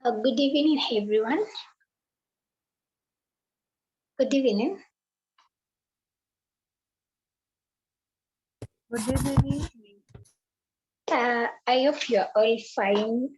Good evening, everyone. Good evening. Good evening. I hope you're all fine.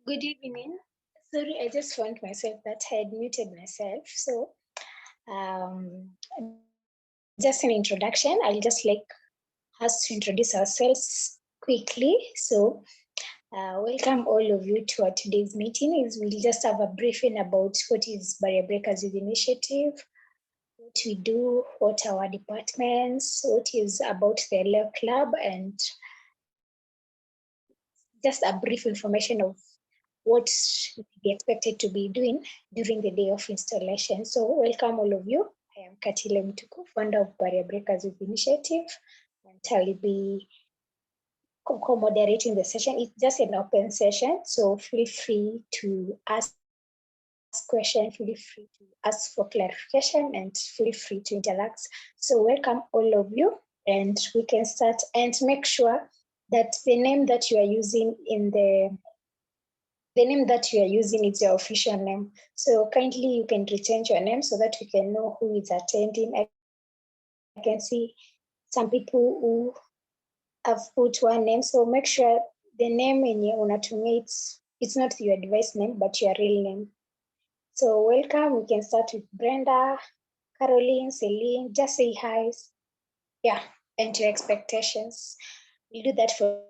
Good evening. Sorry, I just found myself that I had muted myself. So, just an introduction. I'll just like us to introduce ourselves quickly. So, welcome all of you to our today's meeting. We'll just have a briefing about what is Barrier Breakers Youth Initiative, what we do, what are our departments, what is about the Law Club, and just a brief information of what we expected to be doing during the day of installation. So welcome all of you. I am Katile Mtuku, founder of Barrier Breakers Youth Initiative, and I'll be co-moderating the session. It's just an open session, so feel free to ask questions, feel free to ask for clarification, and feel free to interact. So welcome all of you, and we can start, and make sure that the name that you are using in the name that you are using is your official name. So kindly you can rechange your name so that we can know who is attending. I can see some people who have put one name, so make sure the name in your unatumia, it's not your device name, but your real name. So welcome, we can start with Brenda, Caroline, Celine, just say hi. Yeah, and your expectations. We'll do that for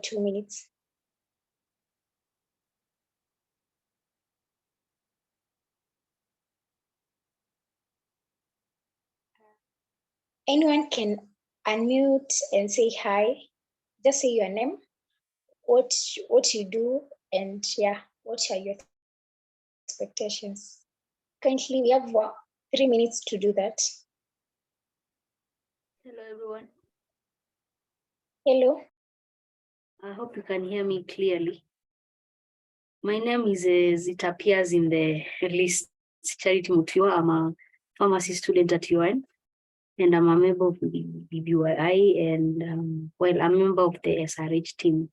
2 minutes. Anyone can unmute and say hi. Just say your name, what you do, and yeah, what are your expectations. Currently, we have 3 minutes to do that. Hello, everyone. Hello. I hope you can hear me clearly. My name is, it appears in the list, Charity Mutiwa. I'm a pharmacy student at UN, and I'm a member of the BBYI, and well, I'm a member of the SRH team.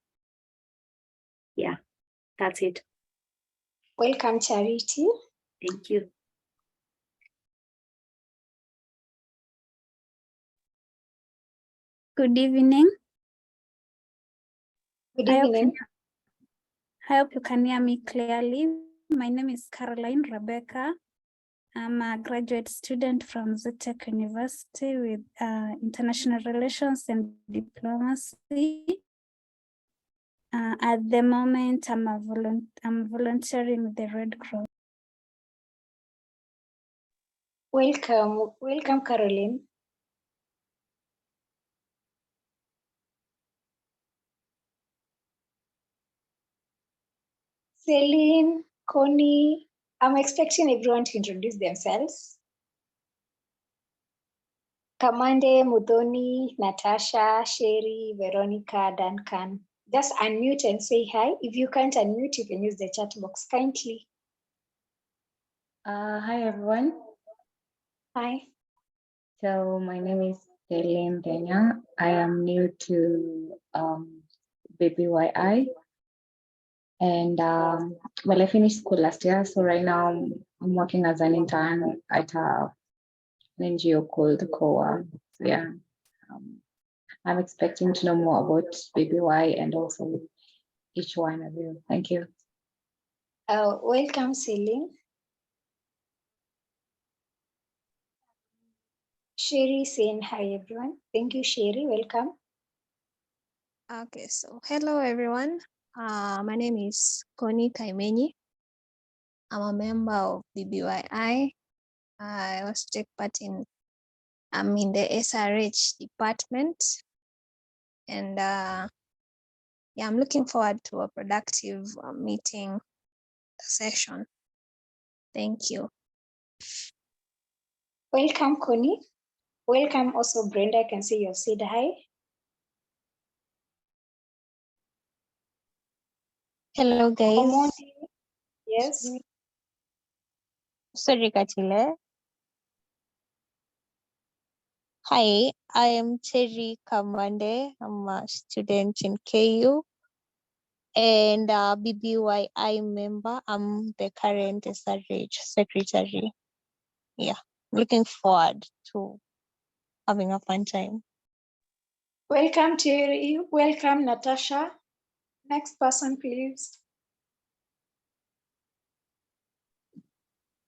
Yeah, that's it. Welcome, Charity. Thank you. Good evening. Good evening. I hope you can hear me clearly. My name is Caroline Rebecca. I'm a graduate student from ZTech University with International Relations and Diplomacy. At the moment, I'm volunteering with the Red Cross. Welcome, Caroline. Celine, Connie, I'm expecting everyone to introduce themselves. Kamande, Mudhoni, Natasha, Sherry, Veronica, Duncan. Just unmute and say hi. If you can't unmute, you can use the chat box kindly. Hi everyone. Hi. So my name is Celine Kenya. I am new to BBYI, and well, I finished school last year. So right now I'm working as an intern at an NGO called COA. So yeah, I'm expecting to know more about BBY and also each one of you. Thank you. Welcome, Celine. Sherry saying hi, everyone. Thank you, Sherry. Welcome. Okay, so hello everyone. My name is Connie Kaimenyi. I'm a member of BBYI. I also take part I'm in the SRH department, and yeah, I'm looking forward to a productive meeting session. Thank you. Welcome, Connie. Welcome also, Brenda. I can see you've said hi. Hello guys. Omondi. Yes. Sorry, Katile. Hi, I am Cherry Kamande. I'm a student in KU and a BBYI member. I'm the current SRH secretary. Yeah, looking forward to having a fun time. Welcome, Cherry. Welcome, Natasha. Next person, please.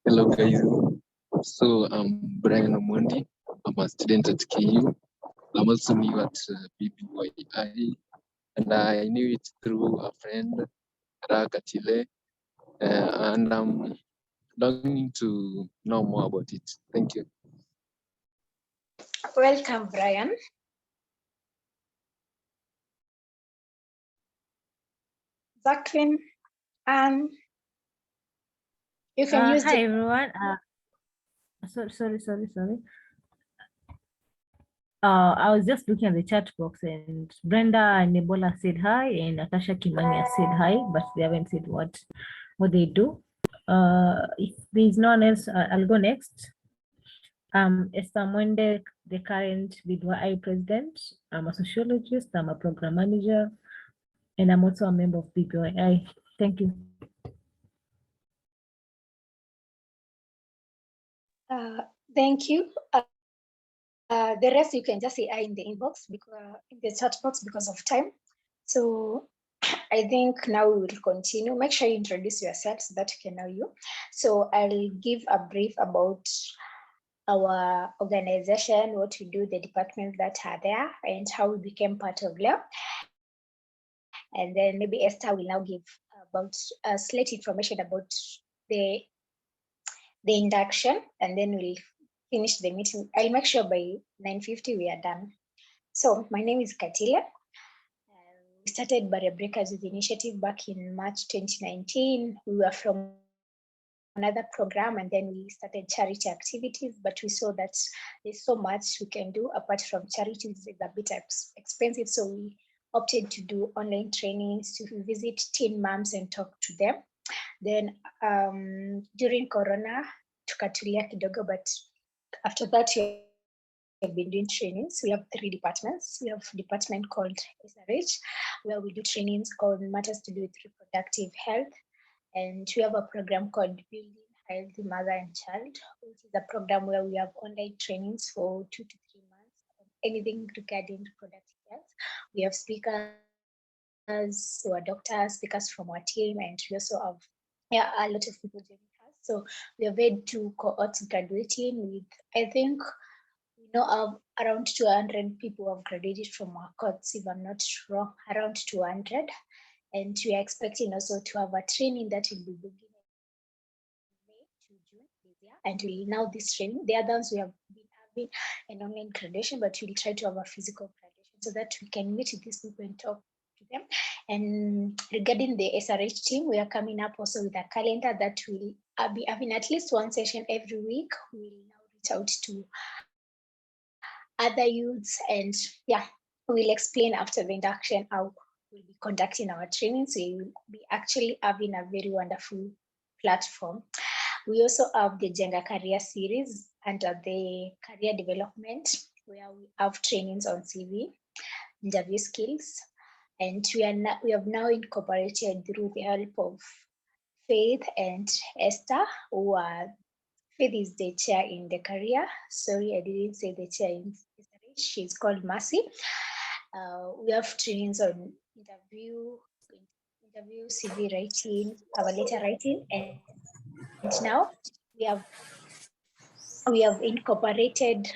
Hello guys, so I'm Brian Omondi. I'm a student at KU. I'm also new at BBYI, and I knew it through a friend, Rakatile, and I'm longing to know more about it. Thank you. Welcome, Brian. Jacqueline, you can use hi everyone. Sorry. I was just looking at the chat box, and Brenda and Ebola said hi, and Natasha Kimania said hi, but they haven't said what they do. If there's no one else, I'll go next. Esther Mwende, the current BBYI president. I'm a sociologist, I'm a program manager, and I'm also a member of BBYI. Thank you. Thank you. The rest you can just say in the inbox, because in the chat box, because of time. So I think now we will continue. Make sure you introduce yourself so that we can know you. So I'll give a brief about our organization, what we do, the departments that are there, and how we became part of LEO. And then maybe Esther will now give about slight information about the induction, and then we'll finish the meeting. I'll make sure by 9:50 we are done. So my name is Katila. We started Barrier Breakers Youth Initiative back in March 2019. We were from another program, and then we started charity activities, but we saw that there's so much we can do apart from charities. It's a bit expensive, so we opted to do online trainings, to visit teen moms and talk to them. Then during Corona, tukatulia kidogo, but after that we have been doing trainings. We have 3 departments. We have a department called SRH, where we do trainings on matters to do with reproductive health. And we have a program called Building Healthy Mother and Child, which is a program where we have online trainings for 2 to 3 months on anything regarding reproductive health. We have speakers who are doctors, speakers from our team, and we also have a lot of people joining us. So we have had 2 cohorts graduating with, I think, of around 200 people have graduated from our course, if I'm not wrong, around 200. And we are expecting also to have a training that will be beginning in May to June this year. and we'll now this training. The others we have been having an online graduation, but we'll try to have a physical graduation so that we can meet these people and talk to them. And regarding the SRH team, we are coming up also with a calendar that will be having at least one session every week. We'll now reach out to other youths, and yeah, we'll explain after the induction how we'll be conducting our trainings. We will be actually having a very wonderful platform. We also have the Jenga Career Series under the career development, where we have trainings on CV, interview skills, and we have now incorporated through the help of Faith and Esther, who are Faith is the chair in the career. Sorry, I didn't say the chair in SRH. She's called Mercy. We have trainings on interview, CV writing, our letter writing, and now we have incorporated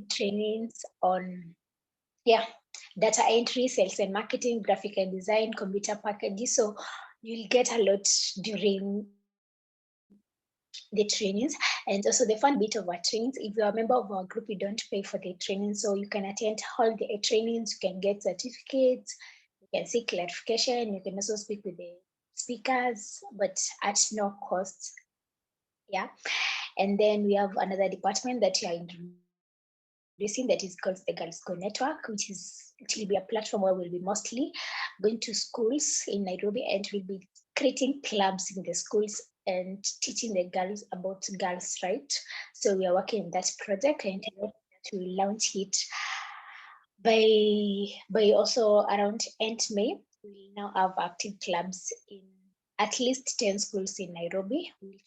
trainings on data entry, sales and marketing, graphic and design, computer packages. So you'll get a lot during the trainings. And also the fun bit of our trainings, if you're a member of our group, you don't pay for the training, so you can attend all the trainings, you can get certificates, you can seek clarification, you can also speak with the speakers, but at no cost. Yeah. And then we have another department that we are introducing that is called the Girls Go Network, which will be a platform where we'll be mostly going to schools in Nairobi, and we'll be creating clubs in the schools and teaching the girls about girls' rights. So we are working on that project, and we'll launch it by also around end May. We now have active clubs in at least 10 schools in Nairobi, which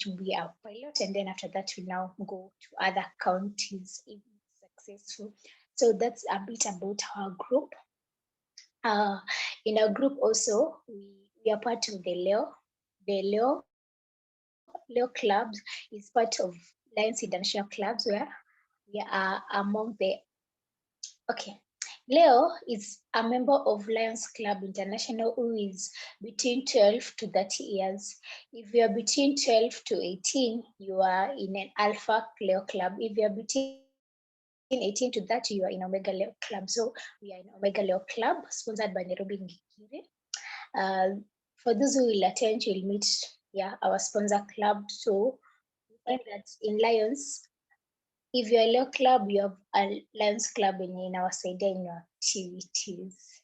will be our pilot, and then after that we now go to other counties if it's successful. So that's a bit about our group. In our group also, we are part of the Leo clubs is part of Lions International Clubs, where we are among the Leo is a member of Lions Club International who is between 12 to 30 years. If you are between 12 to 18, you are in an Alpha Leo Club. If you are between 18 to 30, you are in Omega Leo Club. So we are in Omega Leo Club, sponsored by Nairobi Ngikire. For those who will attend, you will meet our sponsor club. So we find that in Lions, if you're a Leo Club, you have a Lions Club in our side in your activities.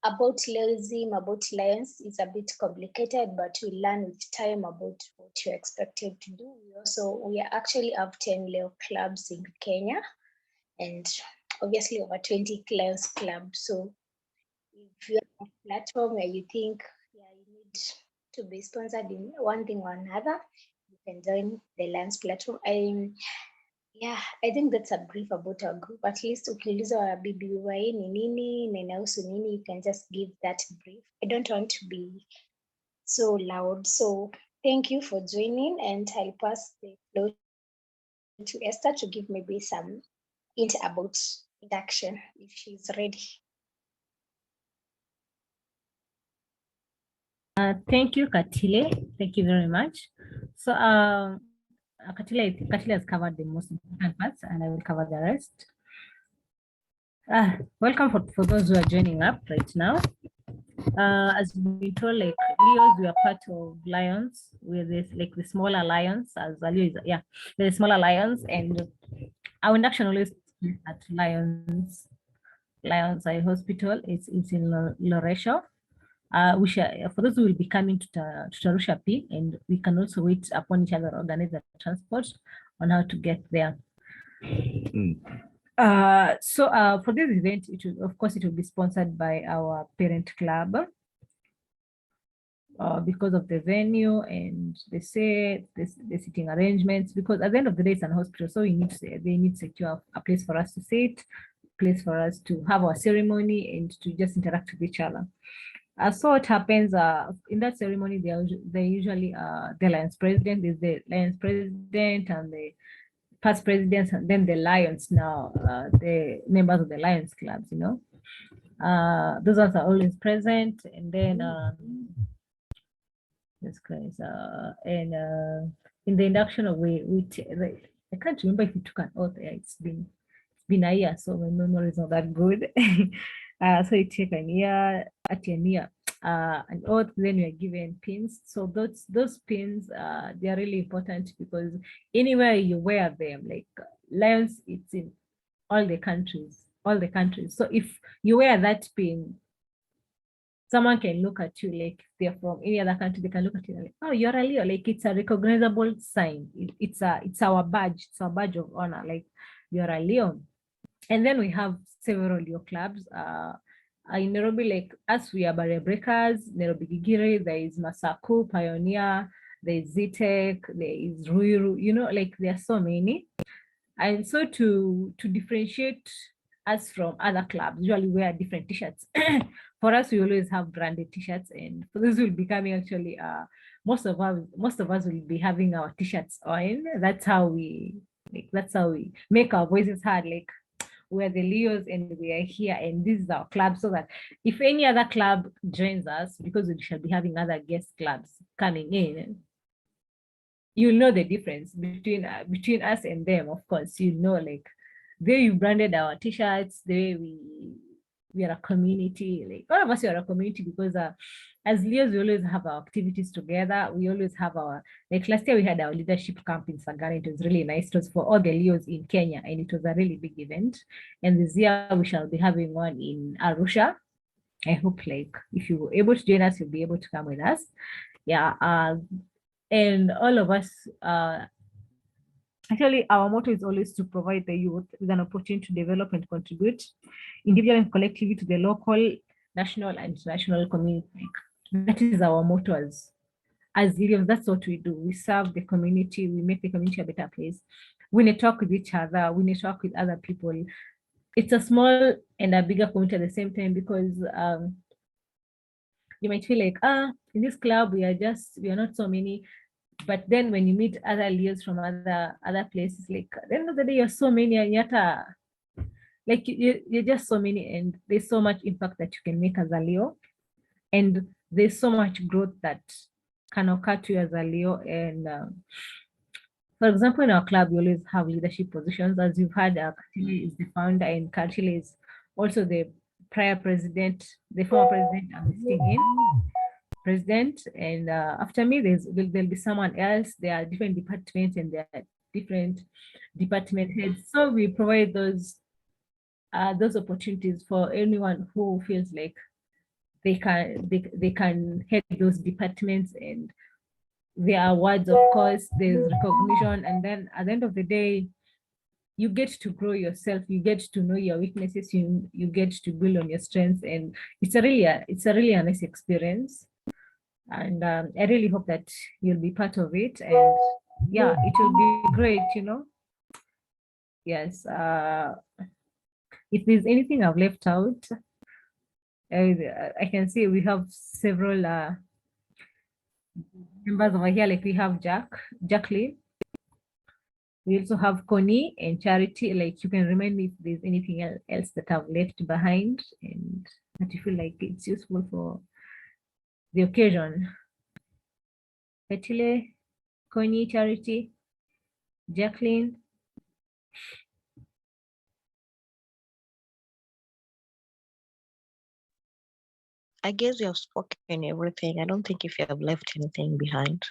About Leoism, about Lions is a bit complicated, but we learn with time about what you're expected to do. We actually have 10 Leo clubs in Kenya, and obviously over 20 Lions clubs. So if you have a platform where you think you need to be sponsored in one thing or another, you can join the Lions platform. I think that's a brief about our group. At least ukiuliza wa BBYI ni nini na inahusu nini, you can just give that brief. I don't want to be so loud. So thank you for joining, and I'll pass the floor to Esther to give maybe some hint about induction if she's ready. Thank you, Katile. Thank you very much. So Katile has covered the most important parts, and I will cover the rest. Welcome for those who are joining up right now. As we told, like Leos, we are part of Lions. We're the smaller Lions, as Leo is, the smaller Lions, and our induction always at Lions Eye Hospital. It's in Loresho. For those who will be coming to Tarusha P, and we can also wait upon each other, organize the transport on how to get there. For this event, of course, it will be sponsored by our parent club because of the venue and the seating arrangements. Because at the end of the day, it's an hospital, so they need to secure a place for us to sit, place for us to have our ceremony, and to just interact with each other. So what happens in that ceremony, they usually the Lions president is the Lions president and the past presidents, and then the Lions now, the members of the Lions clubs, Those ones are always present. And then this guys and in the induction of I can't remember if we took an oath. Yeah, it's been a year, so my memory is not that good. So you take an year at an year. An oath, then you are given pins. So those pins, they are really important because anywhere you wear them, like Lions, it's in all the countries. So if you wear that pin, someone can look at you like they're from any other country. They can look at you like, oh, you're a Leo. Like it's a recognizable sign. It's our badge. It's our badge of honor. Like you're a Leo. And then we have several Leo clubs. In Nairobi, like us, we are barrier breakers. Nairobi Gigiri. There is Masaku, Pioneer. There is Zitek. There is Ruiru. You know, like there are so many. And so to differentiate us from other clubs, usually wear different t-shirts. For us, we always have branded t-shirts, and for those who will be coming, actually, most of us will be having our t-shirts on. That's how we make our voices heard. Like we're the Leos and we are here, and this is our club. So that if any other club joins us, because we shall be having other guest clubs coming in, you'll know the difference between us and them. Of course, you know, like the way you branded our t-shirts, the way we are a community. Like all of us are a community because as Leos, we always have our activities together. We always have our, like last year we had our leadership camp in Sagana. It was really nice. It was for all the Leos in Kenya, and it was a really big event. And this year we shall be having one in Arusha. I hope like if you were able to join us, you'll be able to come with us. Yeah. And all of us, actually, our motto is always to provide the youth with an opportunity to develop and contribute individually and collectively to the local, national, and international community. That is our motto as Williams. That's what we do. We serve the community. We make the community a better place. We network with each other. We network with other people. It's a small and a bigger community at the same time because you might feel like, in this club, we are not so many. But then when you meet other Leos from other places, like at the end of the day, you're so many, and yet like you're just so many, and there's so much impact that you can make as a Leo, and there's so much growth that can occur to you as a Leo. And for example, in our club, we always have leadership positions. As you've heard, Katile is the founder, and Katile is also the prior president, the former president I'm sitting in. President, and after me there'll be someone else. There are different departments and there are different department heads, so we provide those opportunities for anyone who feels like they can head those departments. And there are awards, of course, there's recognition, and then at the end of the day you get to grow yourself, you get to know your weaknesses, you get to build on your strengths, and it's a really a nice experience. And I really hope that you'll be part of it. And yeah, it will be great, you know. Yes. If there's anything I've left out, I can see we have several members over here. Like we have Jacqueline. We also have Connie and Charity. Like you can remind me if there's anything else that I've left behind and that you feel like it's useful for the occasion. Petile, Connie, Charity, Jacqueline. I guess you have spoken everything. I don't think if you have left anything behind.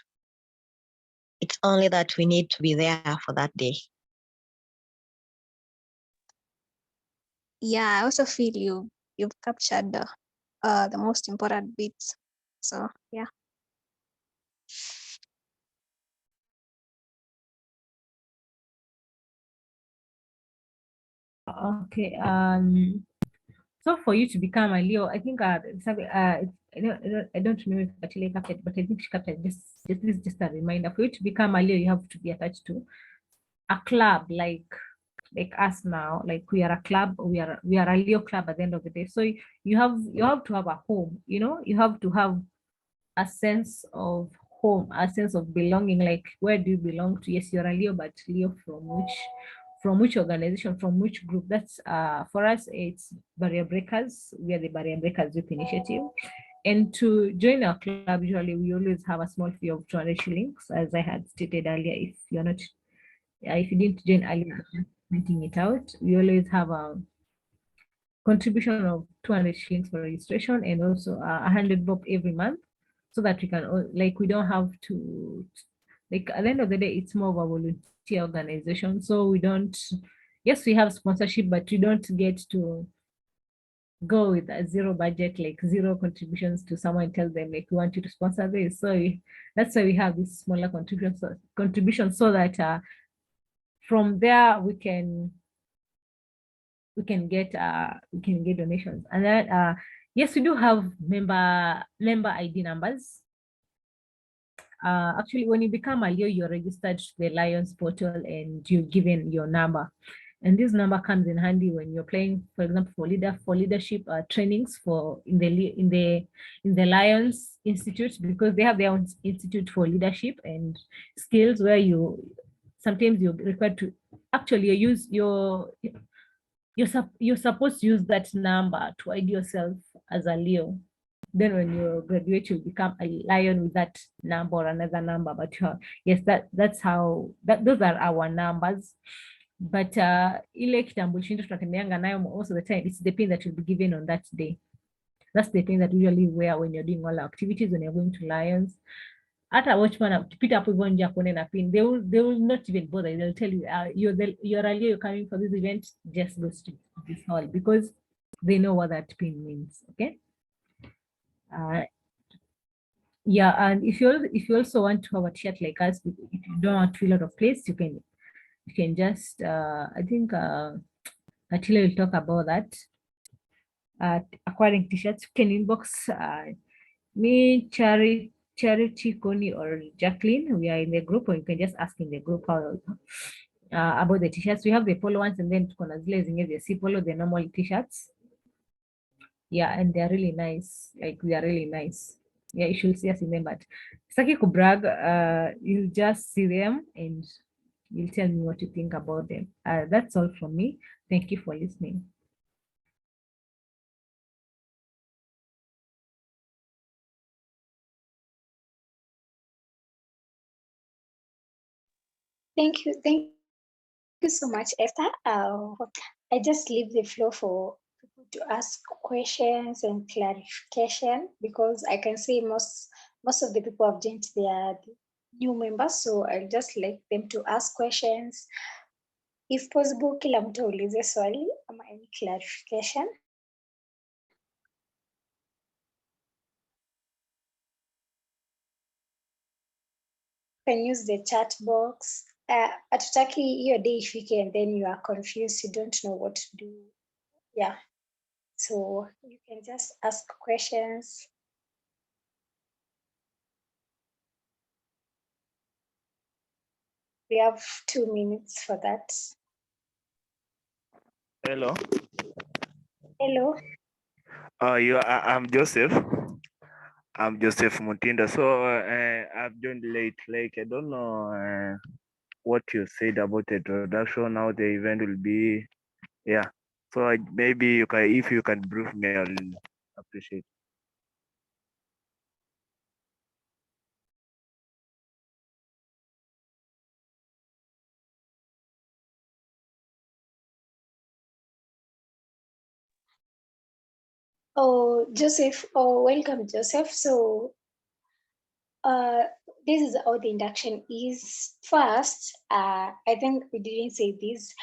It's only that we need to be there for that day. Yeah, I also feel you've captured the most important bits. So yeah. Okay. So for you to become a Leo, I think I don't remember if actually captured, but I think she captured this is just a reminder. For you to become a Leo, you have to be attached to a club like us now. Like we are a club, we are a Leo club at the end of the day. So you have to have a home, you know, you have to have a sense of home, a sense of belonging. Like where do you belong to? Yes, you're a Leo, but Leo from which organization, from which group. That's for us, it's Barrier Breakers. We are the Barrier Breakers Youth Initiative. And to join our club, usually we always have a small fee of 200 shillings, as I had stated earlier. If you're not, if you didn't join earlier, pointing it out, we always have a contribution of 200 shillings for registration, and also 100 bob every month, so that we can, like, we don't have to, like, at the end of the day, it's more of a volunteer organization. So we don't, yes, we have sponsorship, but we don't get to go with a zero budget, like zero contributions to someone, tell them like, we want you to sponsor this. So that's why we have this smaller contributions, so that from there we can get donations. And then yes, we do have member ID numbers. Actually, when you become a Leo, you're registered to the Lions portal and you're given your number. And this number comes in handy when you're playing, for example, for leadership trainings in the Lions Institute, because they have their own institute for leadership and skills, where sometimes you're required to actually use you're supposed to use that number to ID yourself as a Leo. Then when you graduate, you'll become a lion with that number or another number. But yes, those are our numbers. But ile kitambulisho tunatembeanga nayo most of the time, it's the pin that you'll be given on that day. That's the pin that usually wear when you're doing all our activities, when you're going to Lions. At a watchman, pick up even na pin, they will not even bother. They'll tell you, you're earlier, you're coming for this event, just go to this hall, because they know what that pin means. Okay. Yeah, and if you also want to have a chat like us, if you don't want to fill out of place, you can just I think Atila will talk about that. Acquiring t-shirts, you can inbox me, Charity, Connie, or Jacqueline. We are in the group, or you can just ask in the group how about the t-shirts. We have the polo ones, and then kuna zile zinge the polo, the normal t-shirts. Yeah, and they're really nice. Like, they are really nice. Yeah, you should see us in them, but Saki Kubrag, you'll just see them and you'll tell me what you think about them. That's all from me. Thank you for listening. Thank you so much, Esther. I just leave the floor for people to ask questions and clarification, because I can see most of the people have joined, they are new members, so I'll just like them to ask questions. If possible, kila mtu aulize swali ama any clarification. You can use the chat box. Hatutaki hiyo day ifike and then you are confused, you don't know what to do. Yeah, so you can just ask questions. We have 2 minutes for that. Hello. Hello. I'm Joseph. I'm Joseph Mutinda. So I've joined late. Like, I don't know what you said about the introduction, how the event will be. Yeah. So maybe if you can brief me, I'll appreciate. Oh, Joseph. Oh, welcome, Joseph. So this is how the induction is. First, I think we didn't say this.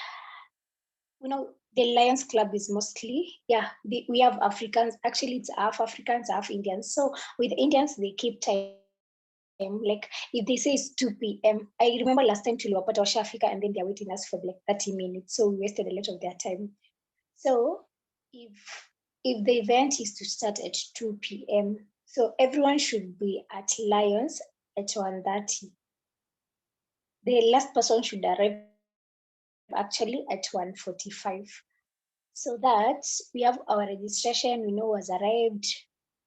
You know, the Lions Club is mostly, we have Africans. Actually, it's half Africans, half Indians. So with Indians, they keep time. Like, if they say it's 2 p.m. I remember last time tuliwapata washafika and then they're waiting us for like 30 minutes. So we wasted a lot of their time. So if the event is to start at 2 p.m., so everyone should be at Lions at 1:30. The last person should arrive actually at 1:45. So that we have our registration, we know who has arrived,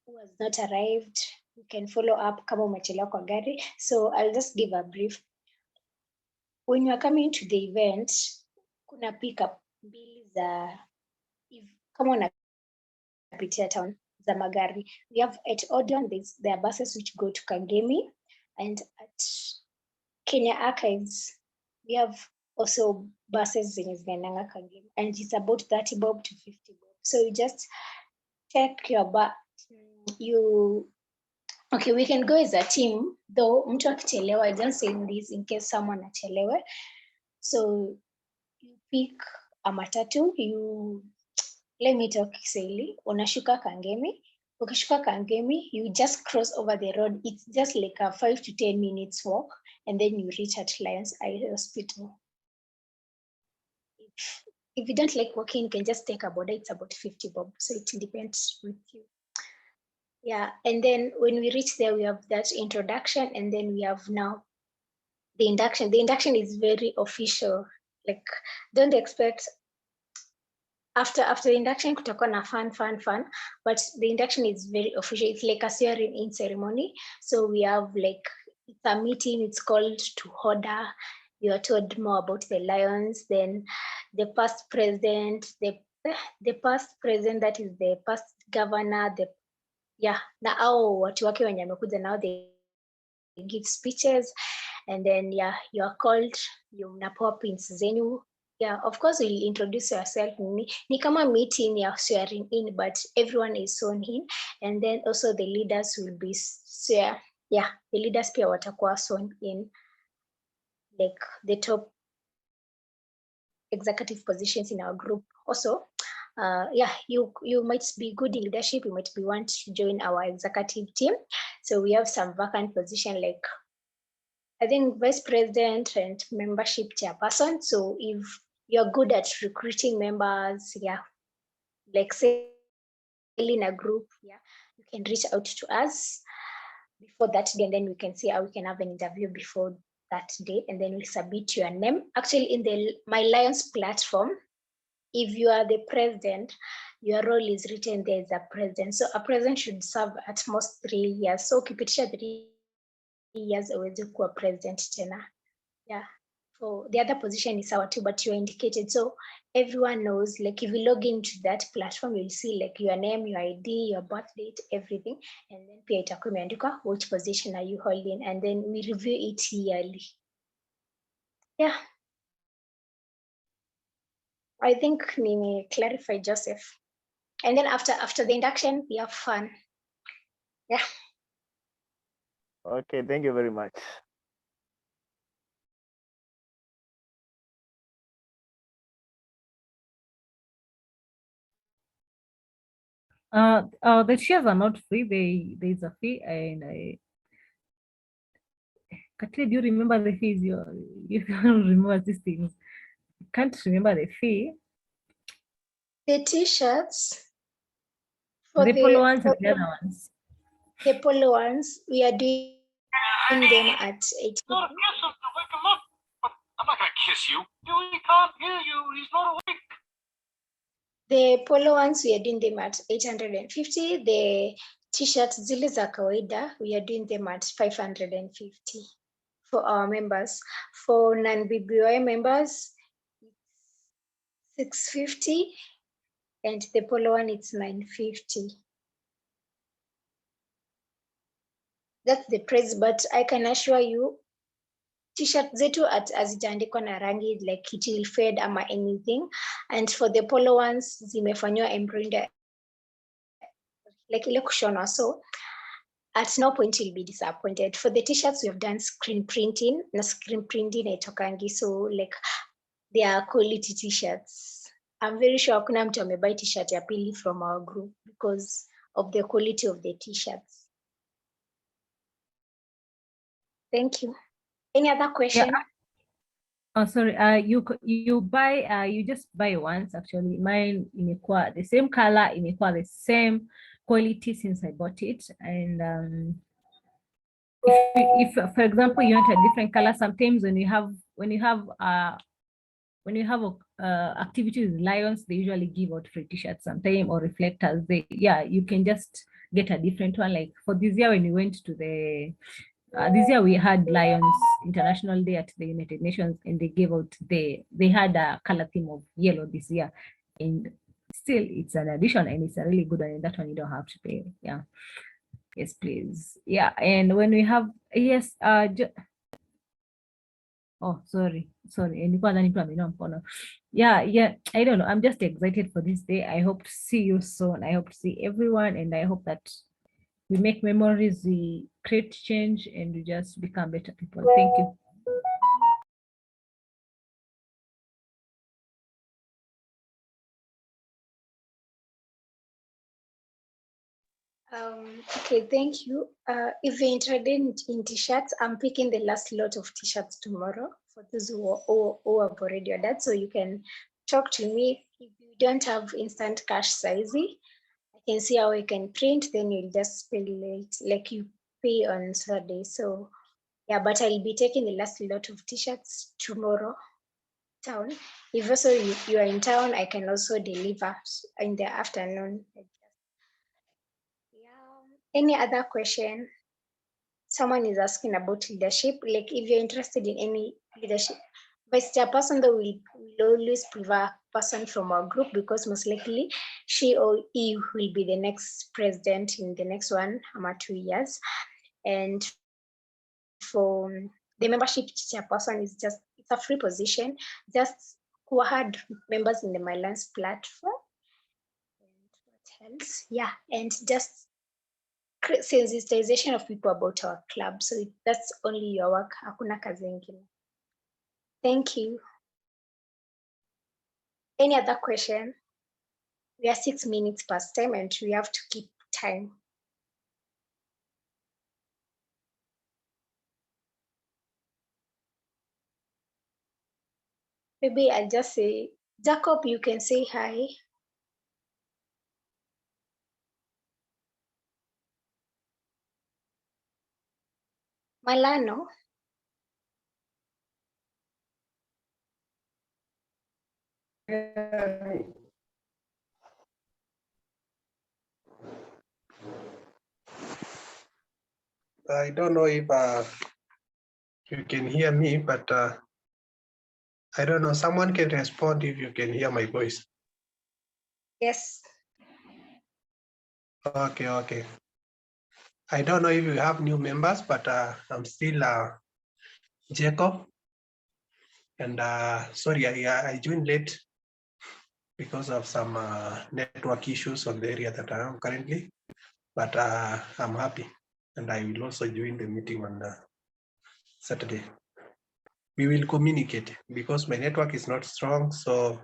who has not arrived. We can follow up kama umechelewa kwa gari. So I'll just give a brief. When you are coming to the event, kuna pickup mbili za kama unapitia town za magari. We have at Odeon, there are buses which go to Kangemi, and at Kenya Archives we have also buses zenye zinaendanga Kangemi, and it's about 30 bob to 50 bob. So you just check your okay, we can go as a team, though mtu akichelewa, I don't say this in case someone achelewe. So you pick a matatu, let me talk Kiswahili, unashuka Kangemi. Ukishuka Kangemi, you just cross over the road. It's just like a 5 to 10 minutes walk, and then you reach at Lions Eye Hospital. If you don't like walking, you can just take a boda. It's about 50 bob, so it depends with you. Yeah, and then when we reach there, we have that introduction, and then we have now the induction. The induction is very official. Like, don't expect after the induction kutakuwa na fun, but the induction is very official. It's like a swearing in ceremony. So we have like, it's a meeting, it's called to order. You are told more about the Lions, then the past president, the past president, that is the past governor, na au watu wake wenye wamekuja now, they give speeches, and then you are called, you mnapewa pins zenyu. Of course we'll introduce yourself. Ni kama meeting ya swearing in, but everyone is sworn in, and then also the leaders will be the leaders pia watakuwa sworn in, like the top executive positions in our group. Also, you might be good in leadership, you might be want to join our executive team. So we have some vacant position, like I think vice president and membership chairperson. So if you're good at recruiting members, like say in a group, you can reach out to us before that day, and then we can see how we can have an interview before that day, and then we submit your name. Actually, in the My Lions platform, if you are the president, your role is written there as a president. So a president should serve at most 3 years. So ukipitisha 3 years aweze kuwa president tena. For the other position is our too, but you're indicated. So everyone knows, like if you log into that platform, you'll see like your name, your ID, your birth date, everything. And then pia itakuwa imeandikwa which position are you holding, and then we review it yearly. I think nime clarify, Joseph. And then after the induction, we have fun. Okay, thank you very much. The shares are not free. There's a fee, and Katli, do you remember the fees? You can't remember these things. Can't remember the fee. The t-shirts for the polo ones and the other ones. The polo ones, we are doing them at 8. I'm not gonna kiss you. He can't hear you. He's not awake. The polo ones, we are doing them at 850. The t-shirts zile za kawaida, we are doing them at 550 for our members. For non-BBYI members, it's 650, and the polo one, it's 950. That's the price, but I can assure you, t-shirt zetu hazijaandikwa na rangi, like it will fade ama anything. And for the polo ones, zimefanywa embroidered, like ile kushonwa. So at no point you'll be disappointed. For the t-shirts, we have done screen printing. Na screen printing haitokangi, so like they are quality t-shirts. I'm very sure hakuna mtu amebuy t-shirt ya pili from our group because of the quality of the t-shirts. Thank you. Any other question? Yeah. Oh, sorry. You just buy once. Actually, mine imekuwa the same color, imekuwa the same quality since I bought it. And if for example you want a different color, sometimes when you have activities with Lions, they usually give out free t-shirts sometimes, or reflectors. You can just get a different one. Like for this year, when we went to the This year we had Lions International Day at the United Nations, and they gave out they had a color theme of yellow this year, and still it's an addition, and it's a really good one, and that one you don't have to pay. Yeah, yes, please. Yeah, and when we have yes, oh, sorry. Yeah, I don't know. I'm just excited for this day. I hope to see you soon. I hope to see everyone, and I hope that we make memories, we create change, and we just become better people. Thank you. Okay, thank you. If you're interested in t-shirts, I'm picking the last lot of t-shirts tomorrow for those who have already ordered. So you can talk to me. If you don't have instant cash size, I can see how I can print, then you'll just pay late, like you pay on Saturday. So yeah, but I'll be taking the last lot of t-shirts tomorrow town. If also you are in town, I can also deliver in the afternoon. Any other question? Someone is asking about leadership. Like if you're interested in any leadership, vice chairperson, though will always prefer a person from our group because most likely she or he will be the next president in the next 1 or 2 years. And for the membership chairperson is just, it's a free position, just who had members in the Mylands platform. And what else? Yeah, and just sensitization of people about our club. So that's only your work. Hakuna kazi ingine. Thank you. Any other question? We are 6 minutes past time and we have to keep time. Maybe I'll just say, Jacob, you can say hi. Malano. I don't know if you can hear me, but I don't know. Someone can respond if you can hear my voice. Yes. Okay. I don't know if you have new members, but I'm still Jacob. And sorry, I joined late because of some network issues on the area that I am currently. But I'm happy, and I will also join the meeting on Saturday. We will communicate because my network is not strong, so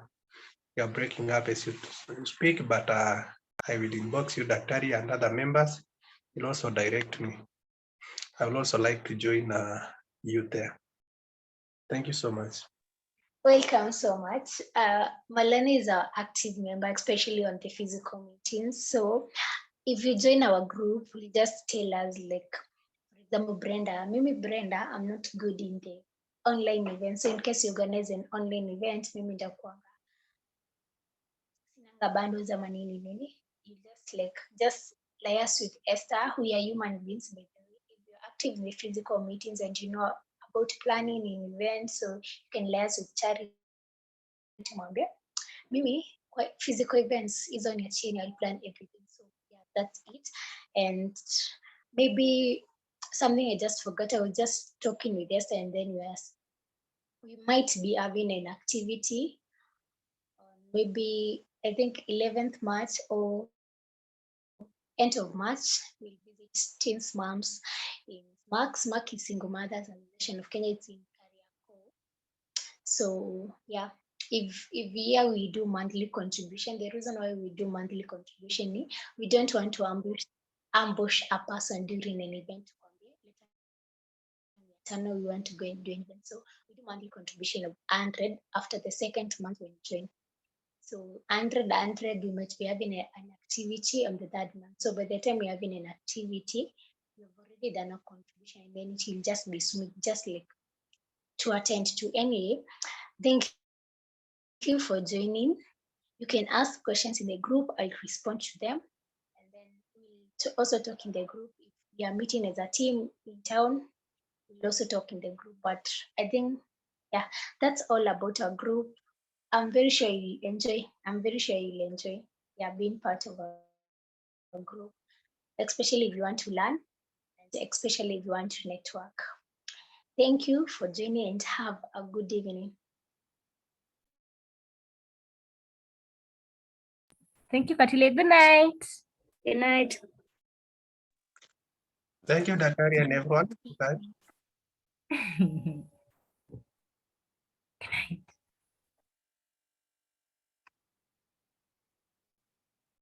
you're breaking up as you speak, but I will inbox you, Daktari, and other members will also direct me. I would also like to join you there. Thank you so much. Welcome so much. Malani is our active member, especially on the physical meetings. So if you join our group, you just tell us, like, for example, Brenda, I'm not good in the online event. So in case you organize an online event, mimi ndakuanga sinanga bundles ama nini, you just liaise with Esther. We are human beings, by the way. If you're active in the physical meetings and you know about planning in events, so you can liaise with Charity. Mimi, physical events is on your chain, I'll plan everything. So yeah, that's it. And maybe something I just forgot, I was just talking with Esther, and then we might be having an activity on maybe, I think 11th March or end of March. We'll visit teens moms in Mark is Single Mothers Association of Kenya. It's in Kariakoo. So yeah, if here we do monthly contribution, the reason why we do monthly contribution is we don't want to ambush a person during an event. We want to go and do event. So we do monthly contribution of 100 after the second month when you join. So 100, we might be having an activity on the third month. So by the time we're having an activity, you've already done a contribution, and then it will just be smooth, just like to attend to. Anyway, thank you for joining. You can ask questions in the group, I'll respond to them. And then we'll also talk in the group. If we are meeting as a team in town, we'll also talk in the group. But I think, yeah, that's all about our group. I'm very sure you'll enjoy. I'm very sure you'll enjoy, yeah, being part of a group, especially if you want to learn, and especially if you want to network. Thank you for joining and have a good evening. Thank you, Katile. Good night. Good night. Thank you, Daktari, and everyone. Bye.